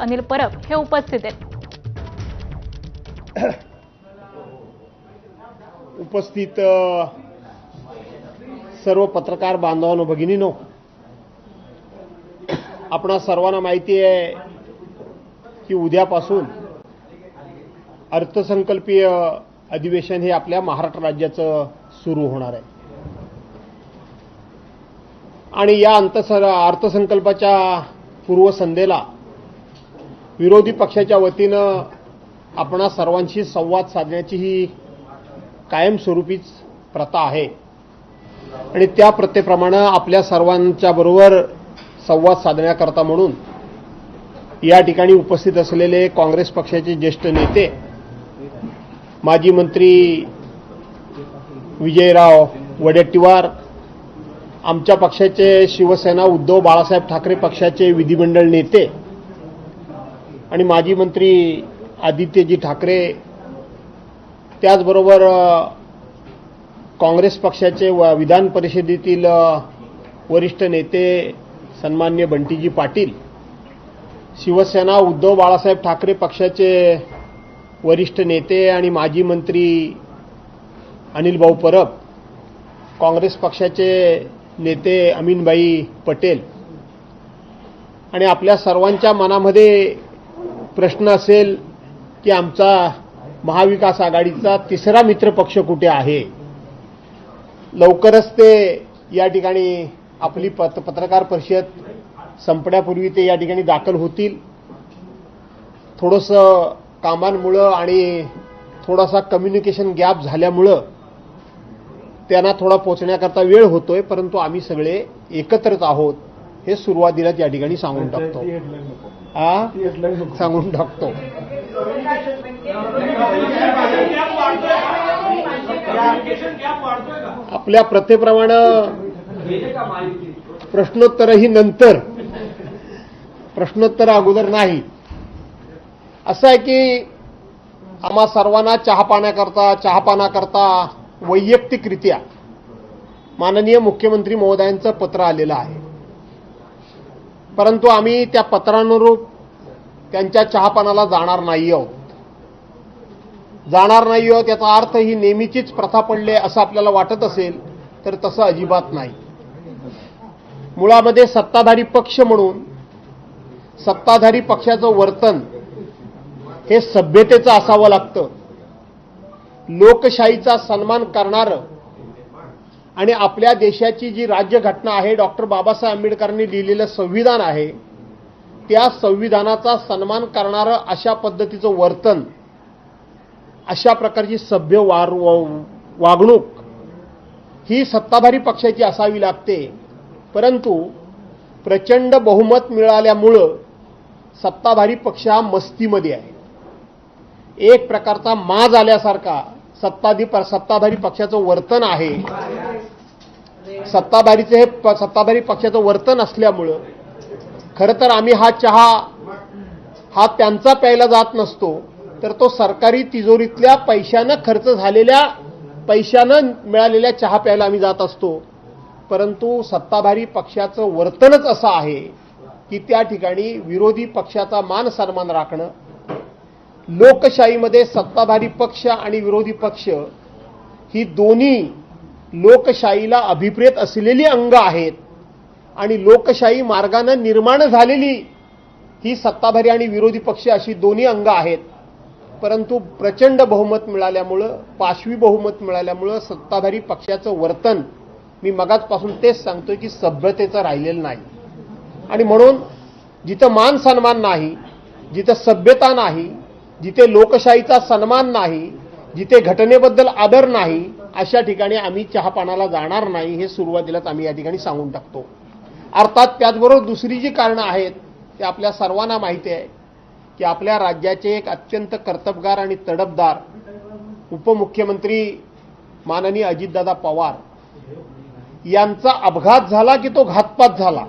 अनिल परब हे उपस्थित आहेत। उपस्थित सर्व पत्रकार बांधवांनो, भगिनीनो, आपणा सर्वांना माहिती आहे की उद्यापासून अर्थसंकल्पीय अधिवेशन हे आपल्या महाराष्ट्र राज्याचं सुरू होणार आहे आणि या अर्थसंकल्पाच्या पूर्वसंध्येला विरोधी पक्षाच्या वतीनं आपणा सर्वांशी संवाद साधण्याची ही कायमस्वरूपीच प्रथा आहे आणि त्या प्रथेप्रमाणे आपल्या सर्वांच्या बरोबर संवाद साधण्याकरता म्हणून या ठिकाणी उपस्थित असलेले काँग्रेस पक्षाचे ज्येष्ठ नेते, माजी मंत्री विजयराव वडेट्टीवार, आमच्या पक्षाचे शिवसेना उद्धव बाळासाहेब ठाकरे पक्षाचे विधिमंडळ नेते आणि माजी मंत्री आदित्यजी ठाकरे, त्याचबरोबर काँग्रेस पक्षाचे विधान परिषदेतील वरिष्ठ नेते सन्मान्य बंटीजी पाटील, शिवसेना उद्धव बाळासाहेब ठाकरे पक्षाचे वरिष्ठ नेते आणि माजी मंत्री अनिल भाऊ परब, काँग्रेस पक्षाचे नेते अमीनभाई पटेल आणि आपल्या सर्वांच्या मनामध्ये प्रश्न असेल की आमचा महाविकास आघाडीचा तिसरा मित्रपक्ष कुठे आहे। लवकरच ते या ठिकाणी आपली पत्रकार परिषद संपण्यापूर्वी ते या ठिकाणी दाखल होतील। थोडंसं कामांमुळे आणि थोडासा कम्युनिकेशन गॅप झाल्यामुळे त्यांना थोडा पोहोचण्याकरता वेळ होतोय, परंतु आम्ही सगळे एकत्रच आहोत हे सुरुवातीलाच या ठिकाणी सांगून टाकतो। सांगून टाकतो आपल्या प्रथेप्रमाणे प्रश्नोत्तरही नंतर, प्रश्नोत्तर अगोदर नाही। असं आहे की आम्हा सर्वांना चहापानाकरता वैयक्तिकरित्या माननीय मुख्यमंत्री महोदयांचं पत्र आलेलं आहे, परंतु आम्ही त्या पत्रानुरूप त्यांच्या चहापानाला जाणार नाही आहोत। याचा अर्थ ही नेहमीचीच प्रथा पडली असं आपल्याला वाटत असेल तर तसं अजिबात नाही। मुळामध्ये सत्ताधारी पक्ष म्हणून सत्ताधारी पक्षाचं वर्तन हे सभ्यतेचं असावं लागतं, लोकशाहीचा सन्मान करणारं आणि आपल्या देशाची जी राज्यघटना आहे, डॉक्टर बाबासाहेब आंबेडकरांनी लिहिलेलं संविधान आहे, त्या संविधानाचा सन्मान करणारं अशा पद्धतीचं वर्तन, अशा प्रकारची सभ्य वागणूक ही सत्ताधारी पक्षाची असावी लागते। परंतु प्रचंड बहुमत मिळाल्यामुळं सत्ताधारी पक्ष हा मस्तीमध्ये आहे। एक प्रकारचा माज आल्यासारखा सत्ताधारी पक्षाचं वर्तन आहे। सत्ताधारी पक्षाचं वर्तन असल्यामुळं खरं तर आम्ही हा चहा हा त्यांचा प्यायला जात नसतो, तर तो सरकारी तिजोरीतल्या पैशानं मिळालेल्या चहा प्यायला आम्ही जात असतो। परंतु सत्ताधारी पक्षाचं वर्तनच असं आहे की त्या ठिकाणी विरोधी पक्षाचा मान सन्मान राखणं। लोकशाहीमध्ये सत्ताधारी पक्ष आणि विरोधी पक्ष ही दोन्ही लोकशाहीला अभिप्रेत असलेली अंग आहेत आणि लोकशाही मार्गानं निर्माण झालेली ही सत्ताधारी आणि विरोधी पक्ष अशी दोन्ही अंग आहेत। परंतु प्रचंड बहुमत मिळाल्यामुळं, पाशवी बहुमत मिळाल्यामुळं सत्ताधारी पक्षाचं वर्तन, मी मगाचपासून तेच सांगतोय की सभ्यतेचं राहिलेलं नाही आणि म्हणून जिथं मान सन्मान नाही, जिथं सभ्यता नाही, जिथे लोकशाहीचा सन्मान नाही, जिथे घटनेबद्दल आदर नाही, अशा ठिकाणी आम्ही चहापानाला जाणार नाही हे सुरुवातीलाच आम्ही या ठिकाणी सांगून टाकतो। अर्थात त्याचबरोबर दुसरी जी कारणं आहेत ते आपल्या सर्वांना माहिती आहे की आपल्या राज्याचे एक अत्यंत कर्तबगार आणि तडफदार उपमुख्यमंत्री माननीय अजितदादा पवार यांचा अपघात झाला की तो घातपात झाला,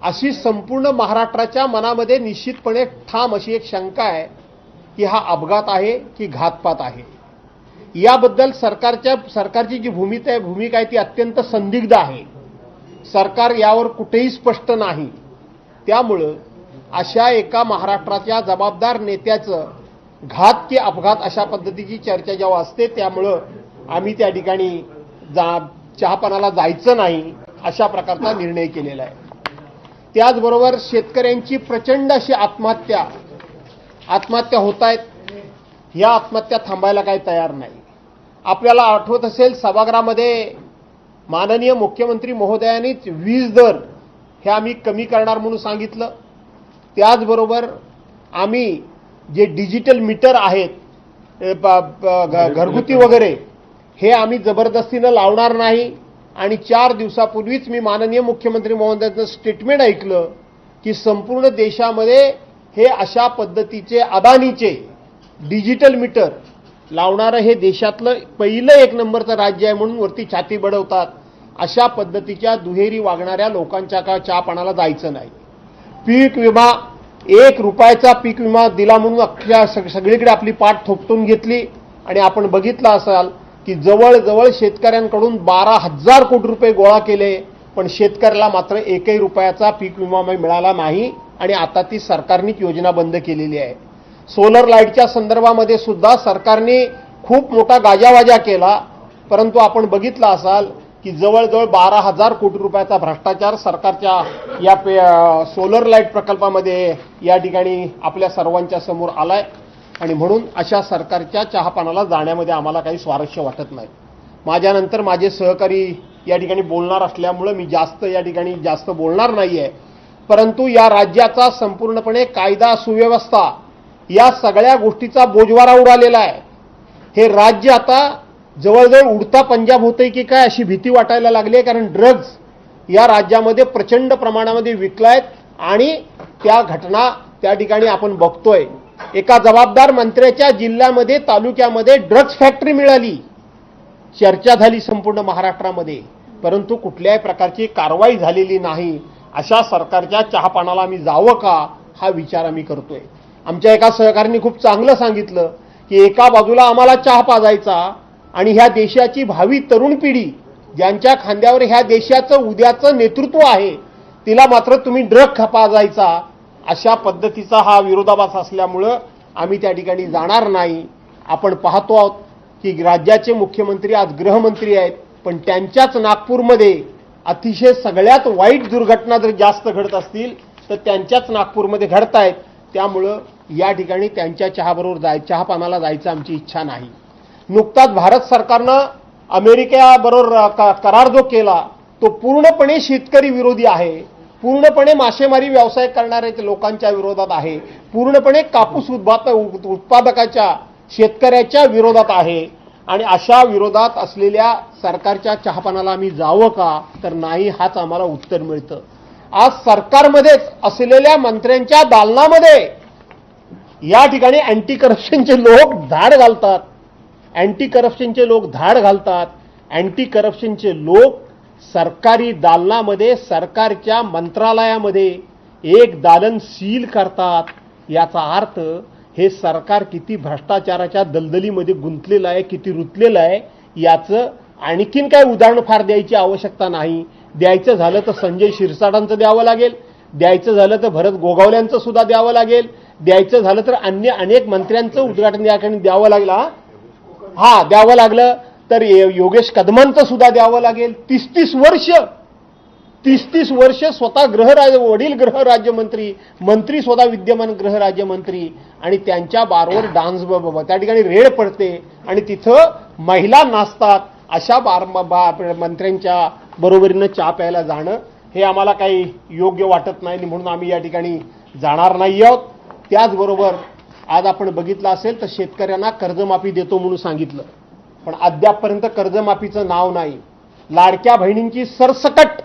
अशी संपूर्ण महाराष्ट्राच्या मनामध्ये निश्चितपणे ठाम अशी एक शंका आहे की हा अपघात आहे की घातपात आहे। याबद्दल सरकारची जी भूमिका आहे ती अत्यंत संदिग्ध आहे। सरकार यावर कुठेही स्पष्ट नाही। त्यामुळे अशा एका महाराष्ट्राच्या जबाबदार नेत्याचं घात की अपघात अशा पद्धतीची चर्चा जेव्हा असते, त्यामुळं आम्ही त्या ठिकाणी चहापानाला जायचं नाही अशा प्रकारचा निर्णय केलेला आहे. त्याचबरोबर शेतकऱ्यांची प्रचंड अशी आत्महत्या होत आहेत. या आत्महत्या थांबायला काही तयार नाही. आपल्याला आठवत असेल, सभागृहामध्ये माननीय मुख्यमंत्री महोदयांनीच वीज दर हे आम्ही कमी करणार म्हणून सांगितलं. त्याचबरोबर आम्ही जे डिजिटल मीटर आहेत घरगुती वगैरे हे आम्ही जबरदस्तीनं लावणार नाही. आणि 4 दिवसापूर्वीच मी माननीय मुख्यमंत्री महोदयांचं स्टेटमेंट ऐकलं की संपूर्ण देशामध्ये हे अशा पद्धतीचे अदानीचे डिजिटल मीटर लावणारं हे देशातलं पहिलं 1 नंबरचं राज्य आहे म्हणून वरती छाती बडवतात. अशा पद्धतीच्या दुहेरी वागणाऱ्या लोकांच्या का चहापानाला जायचं नाही. पीक विमा, 1 रुपयाचा पीक विमा दिला म्हणून अख्ख्या सगळीकडे आपली पाठ थोपटून घेतली. आणि आपण बघितलं असाल की जवळजवळ शेतकऱ्यांकडून 12,000 कोटी रुपये गोळा केले, पण शेतकऱ्याला मात्र 1ही रुपयाचा पीक विमा मिळाला नाही. आणि आता ती सरकारने योजना बंद केलेली आहे. सोलर लाईटच्या संदर्भामध्ये सुद्धा सरकारने खूप मोठा गाजावाजा केला, परंतु आपण बघितलं असाल की जवळजवळ 12,000 कोटी रुपयाचा भ्रष्टाचार सरकारच्या या सोलर लाईट प्रकल्पामध्ये या ठिकाणी आपल्या सर्वांच्या समोर आलाय. आणि म्हणून अशा सरकारच्या चहापानाला जाण्यामध्ये आम्हाला काही स्वारस्य वाटत नाही. माझ्यानंतर माझे सहकारी या ठिकाणी बोलणार असल्यामुळे मी या ठिकाणी जास्त बोलणार नाहीये. परंतु या राज्याचा संपूर्णपणे कायदा सुव्यवस्था या सगळ्या गोष्टीचा बोजवारा उडालेला आहे. हे राज्य आता जवळजवळ उडता पंजाब होतंय की काय अशी भीती वाटायला लागली आहे. कारण ड्रग्ज या राज्यामध्ये प्रचंड प्रमाणामध्ये विकलायत आणि त्या घटना त्या ठिकाणी आपण बघतोय. एका जबाबदार मंत्र्याच्या जिल्ह्यामध्ये, तालुक्यामध्ये ड्रग्ज फॅक्टरी मिळाली, चर्चा झाली संपूर्ण महाराष्ट्रामध्ये, परंतु कुठल्याही प्रकारची कारवाई झालेली नाही. अशा सरकारच्या चहापानाला आम्ही जावं का हा विचार आम्ही करतोय. आमच्या एका सहकाऱ्यांनी खूप चांगलं सांगितलं की एका बाजूला आम्हाला चहा पाजायचा आणि ह्या देशाची भावी तरुण पिढी ज्यांच्या खांद्यावर ह्या देशाचं उद्याचं नेतृत्व आहे तिला मात्र तुम्ही ड्रग पाजायचा. अशा पद्धतीचा हा विरोधाभास असल्यामुळं आम्ही त्या ठिकाणी जाणार नाही. आपण पाहतो आहोत की राज्याचे मुख्यमंत्री आज गृहमंत्री आहेत, पण त्यांच्याच नागपूरमध्ये अतिशय सगळ्यात वाईट दुर्घटना जर जास्त घडत असतील तर त्यांच्याच नागपूरमध्ये घडत आहेत. त्यामुळं या ठिकाणी त्यांच्या चहापानाला जायचं आमची इच्छा नाही. नुकताच भारत सरकारनं अमेरिकेबरोबर करार जो केला तो पूर्णपणे शेतकरी विरोधी आहे, पूर्णपणे मासेमारी व्यवसाय करणाऱ्या लोकांच्या विरोधात आहे, पूर्णपणे कापूस उत्पादकाच्या शेतकऱ्याच्या विरोधात आहे. आणि अशा विरोधात असलेल्या सरकारच्या चहापानाला आम्ही जावं का तर नाही हाच आम्हाला उत्तर मिळतं. आज सरकारमध्येच असलेल्या मंत्र्यांच्या दालनामध्ये या ठिकाणी अँटी करप्शनचे लोक धाड घालतात. अँटी करप्शनचे लोक सरकारी दालनामध्ये, सरकारच्या मंत्रालयामध्ये एक दालन सील करतात. याचा अर्थ हे सरकार किती भ्रष्टाचाराच्या दलदलीमध्ये गुंतलेलं आहे, किती रुतलेलं आहे याचं आणखीन काय उदाहरण फार द्यायची आवश्यकता नाही. द्यायचं झालं तर संजय शिरसाटांचं द्यावं लागेल, द्यायचं झालं तर भरत गोगावल्यांचं सुद्धा द्यावं लागेल, द्यायचं झालं तर अन्य अनेक मंत्र्यांचं उद्घाटन या ठिकाणी द्यावं लागलं. द्यावं लागलं तर योगेश कदमांचं सुद्धा द्यावं लागेल. 30 वर्ष स्वतः वडील गृहराज्यमंत्री, मंत्री स्वतः विद्यमान गृहराज्यमंत्री आणि त्यांच्या बारवर डान्स त्या ठिकाणी रेड पडते आणि तिथं महिला नाचतात. अशा मंत्र्यांच्या बरोबरीनं चहा प्यायला जाणं हे आम्हाला काही योग्य वाटत नाही म्हणून आम्ही या ठिकाणी जाणार नाही आहोत. त्याचबरोबर आज आपण बघितलं असेल तर शेतकऱ्यांना कर्जमाफी देतो म्हणून सांगितलं, पण अद्यापपर्यंत कर्जमाफीचं नाव नाही. लाडक्या बहिणींची सरसकट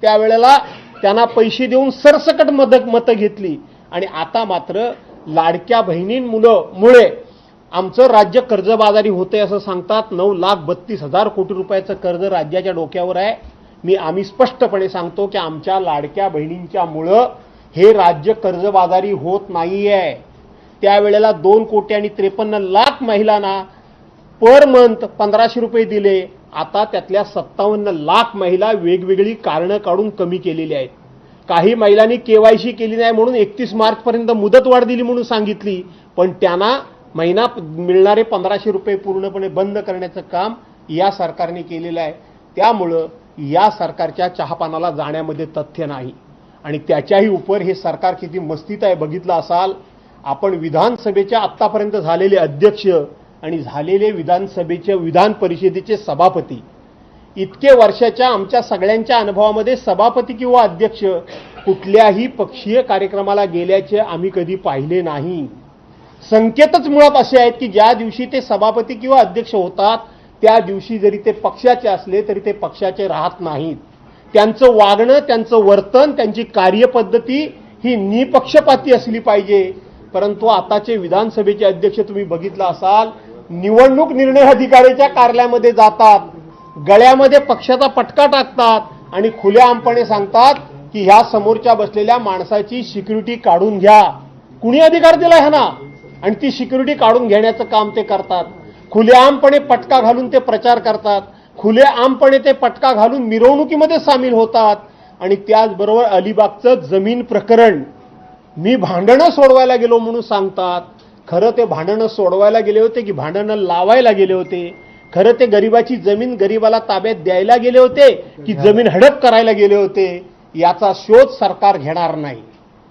त्यावेळेला त्यांना पैसे देऊन सरसकट मतं घेतली आणि आता मात्र लाडक्या बहिणींमुळे आमचं राज्य कर्जबाजारी होतंय असं सांगतात. 9,32,000 कोटी रुपयाचं कर्ज राज्याच्या डोक्यावर आहे. आम्ही स्पष्टपणे सांगतो की आमच्या लाडक्या बहिणींच्यामुळं हे राज्य कर्जबाजारी होत नाहीये. त्यावेळेला 2,53,00,000 महिलांना पर मंथ 1,500 रुपये दिले. आता त्यातल्या 57 लाख महिला वेगवेगळी कारणं काढून कमी केलेली आहेत. काही महिलांनी केवायसी केली नाही म्हणून 31 मार्चपर्यंत मुदतवाढ दिली म्हणून सांगितली, पण त्यांना महिना मिळणारे 1500 रुपये पूर्णपणे बंद करण्याचं काम या सरकारने केलेलं आहे. त्यामुळं या सरकारच्या चहापानाला जाण्यामध्ये तथ्य नाही. आणि त्याच्याही उपर हे सरकार किती मस्तीत आहे बघितलं असाल. आपण विधानसभेच्या आत्तापर्यंत झालेले अध्यक्ष आणि झालेले विधान परिषदेचे सभापती, इतके वर्षाच्या आमच्या सगळ्यांच्या अनुभवामध्ये सभापती किंवा अध्यक्ष कुठल्याही पक्षीय कार्यक्रमाला गेल्याचे आम्ही कधी पाहिले नाही. संकेतच मुळात असे आहेत की ज्या दिवशी ते सभापती किंवा अध्यक्ष होतात त्या दिवशी जरी ते पक्षाचे असले तरी ते पक्षाचे राहत नाहीत. त्यांचं वागणं, त्यांचं वर्तन, त्यांची कार्यपद्धती ही निपक्षपाती असली पाहिजे. परंतु आताचे विधानसभेचे अध्यक्ष तुम्ही बघितलं असाल, निवडणूक निर्णय अधिकाऱ्याच्या कार्यालयामध्ये जातात, गळ्यामध्ये पक्षाचा पटका टाकतात आणि खुलेआमपणे सांगतात की ह्या समोरच्या बसलेल्या माणसाची सिक्युरिटी काढून घ्या. कुणी अधिकार दिला ह्यांना? आणि ती सिक्युरिटी काढून घेण्याचं काम ते करतात. खुलेआमपणे पटका घालून ते प्रचार करतात, खुलेआमपणे ते पटका घालून मिरवणुकीमध्ये सामील होतात. आणि त्याचबरोबर अलिबागचं जमीन प्रकरण मी भांडणं सोडवायला गेलो म्हणून सांगतात. खरं ते भांडणं सोडवायला गेले होते की भांडणं लावायला गेले होते? खरं ते गरिबाची जमीन गरिबाला ताब्यात द्यायला गेले होते की जमीन हडप करायला गेले होते? याचा शोध सरकार घेणार नाही.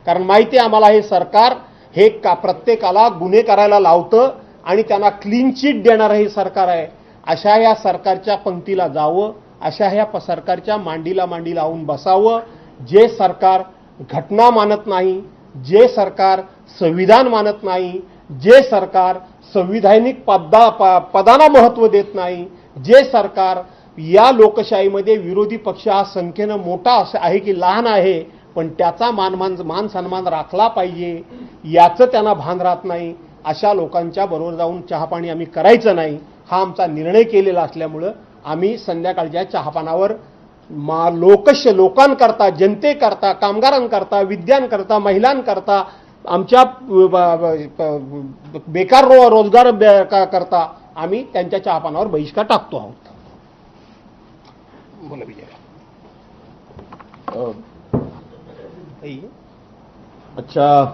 कारण माहिती आहे आम्हाला, हे सरकार हे प्रत्येकाला गुन्हे करायला लावतं आणि त्यांना क्लीन चिट देणारं हे सरकार आहे. अशा या सरकारच्या पंक्तीला जावं, अशा ह्या सरकारच्या मांडीला मांडी लावून बसावं. जे सरकार घटना मानत नाही, जे सरकार संविधान मानत नाही, जे सरकार संविधानिक पदांना महत्त्व देत नाही, जे सरकार या लोकशाहीमध्ये विरोधी पक्ष हा संख्येनं मोठा आहे की लहान आहे पण त्याचा मान सन्मान राखला पाहिजे याचं त्यांना भान राहत नाही, अशा लोकांच्या बरोबर जाऊन चहापाणी आम्ही करायचं नाही हा आमचा निर्णय केलेला असल्यामुळं आम्ही संध्याकाळच्या चहापानावर लोकांकरता, जनतेकरता, कामगारांकरता, विद्यार्थ्यांकरता, महिलांकरता, आमच्या बेकार रोजगार करता आम्ही त्यांच्या चहापानावर बहिष्कार टाकतो आहोत. बोला विजय. अच्छा,